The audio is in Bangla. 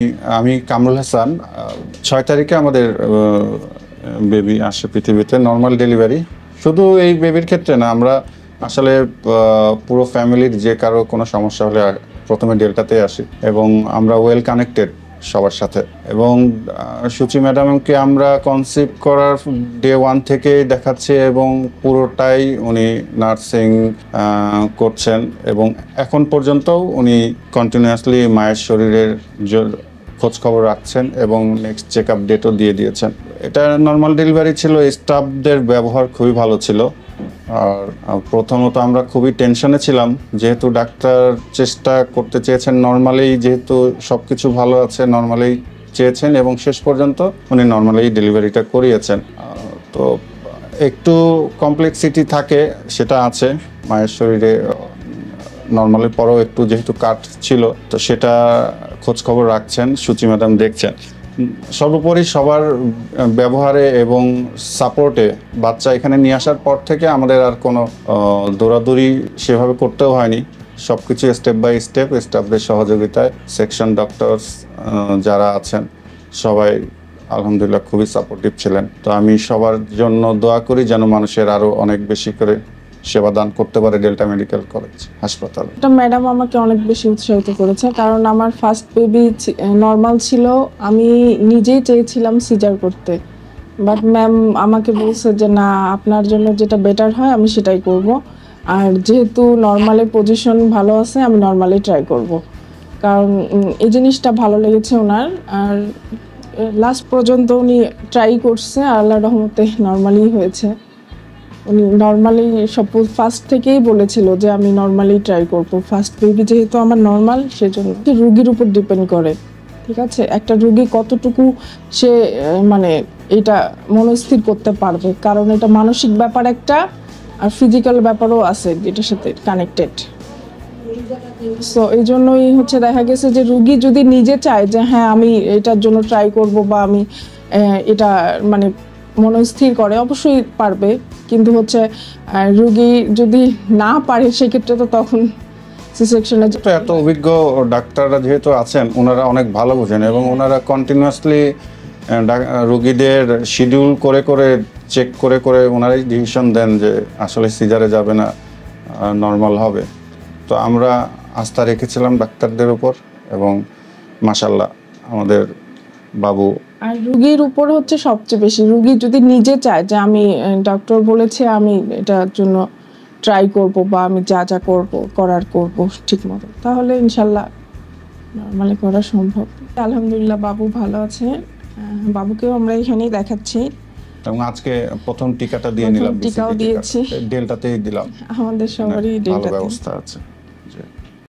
আমি কামরুল হাসান। ৬ তারিখে আমাদের বেবি আসে পৃথিবীতে, নর্মাল ডেলিভারি। শুধু এই বেবির ক্ষেত্রে না, আমরা আসলে পুরো ফ্যামিলির যে কারো কোনো সমস্যা হলে প্রথমে ডেল্টাতে আসি এবং আমরা ওয়েল কানেক্টেড সবার সাথে। এবং সুচি ম্যাডামকে আমরা কনসিভ করার ডে 1 থেকে দেখাচ্ছি এবং পুরোটাই উনি নার্সিং করছেন এবং এখন পর্যন্তও উনি কন্টিনিউয়াসলি মায়ের শরীরের খোঁজ খবর রাখছেন এবং নেক্সট চেক আপ ডেটও দিয়ে দিয়েছেন। এটা নর্মাল ডেলিভারি ছিল। স্টাফদের ব্যবহার খুবই ভালো ছিল। আর প্রথমত আমরা খুবই টেনশনে ছিলাম, যেহেতু ডাক্তার চেষ্টা করতে চেয়েছেন নর্মালি, যেহেতু সব কিছু ভালো আছে নর্মালি চেয়েছেন এবং শেষ পর্যন্ত উনি নর্মালি ডেলিভারিটা করিয়েছেন। তো একটু কমপ্লেক্সিটি থাকে, সেটা আছে মায়ের শরীরে। নর্মালি পরেও একটু যেহেতু কাট ছিল, তো সেটা খোঁজ খবর রাখছেন, সুচি ম্যাডাম দেখছেন। সর্বোপরি সবার ব্যবহারে এবং সাপোর্টে বাচ্চা এখানে নিয়ে আসার পর থেকে আমাদের আর কোনো দৌড়াদৌড়ি সেভাবে করতেও হয়নি। সব কিছু স্টেপ বাই স্টেপ স্টাফদের সহযোগিতায়, সেকশন ডক্টরস যারা আছেন সবাই আলহামদুলিল্লাহ খুবই সাপোর্টিভ ছিলেন। তো আমি সবার জন্য দোয়া করি যেন মানুষের আরও অনেক বেশি করে সেবা দান করতে পারে ডেল্টা মেডিকেল কলেজ হাসপাতালে। এটা ম্যাডাম আমাকে অনেক বেশি উৎসাহিত করেছে, কারণ আমার ফার্স্ট বেবি নর্মাল ছিল। আমি নিজেই চেয়েছিলাম সিজার করতে, বাট ম্যাম আমাকে বলছে যে না, আপনার জন্য যেটা বেটার হয় আমি সেটাই করব। আর যেহেতু নর্মালের পজিশন ভালো আছে, আমি নর্মালি ট্রাই করব, কারণ এই জিনিসটা ভালো লেগেছে ওনার। আর লাস্ট পর্যন্ত উনি ট্রাই করছে, আল্লাহর রহমতে নর্মালি হয়েছে। উনি নর্মালি ফার্স্ট থেকেই বলেছিল যে আমি নর্মালি ট্রাই করব। ফার্স্ট বেবি যেহেতু আমার নর্মাল, সেজন্য রুগীর উপর ডিপেন্ড করে। ঠিক আছে, একটা রুগী কতটুকু সে মানে এটা মনস্থির করতে পারবে, কারণ এটা মানসিক ব্যাপার একটা, আর ফিজিক্যাল ব্যাপারও আছে যেটার সাথে কানেক্টেড। সো এই জন্যই দেখা গেছে যে রুগী যদি নিজে চায় যে হ্যাঁ আমি এটার জন্য ট্রাই করব বা আমি এটা মানে মনস্থির করে, অবশ্যই পারবে। কিন্তু রুগী যদি না পারে, সেক্ষেত্রে তো তখন সি-সেকশনে। এত অভিজ্ঞ ডাক্তাররা যেহেতু আছেন, ওনারা অনেক ভালো বোঝেন এবং ওনারা কন্টিনিউয়াসলি রুগীদের শিডিউল করে করে চেক করে করে ওনারাই ডিসিশন দেন যে আসলে সিজারে যাবে না, নর্মাল হবে। তো আমরা আস্থা রেখেছিলাম ডাক্তারদের উপর এবং মাশাআল্লাহ আমাদের বাবু। আর রুগীর উপর সবচেয়ে বেশি, রুগী যদি নিজে চায় যে আমি ডক্টর বলেছে আমি এটার জন্য ট্রাই করব বা আমি যা যা করব ঠিক মতো, তাহলে ইনশাল্লাহ নর্মালি করা সম্ভব। আলহামদুলিল্লাহ বাবু ভালো আছে। বাবুকেও আমরা এখানেই দেখাচ্ছি এবং আজকে প্রথম টিকাটা দিয়ে নিলাম, টিকাও দিয়েছি, ডেল্টাতেই দিলাম। আমাদের সবারই ভালো ডেল্টাতে ব্যবস্থা আছে।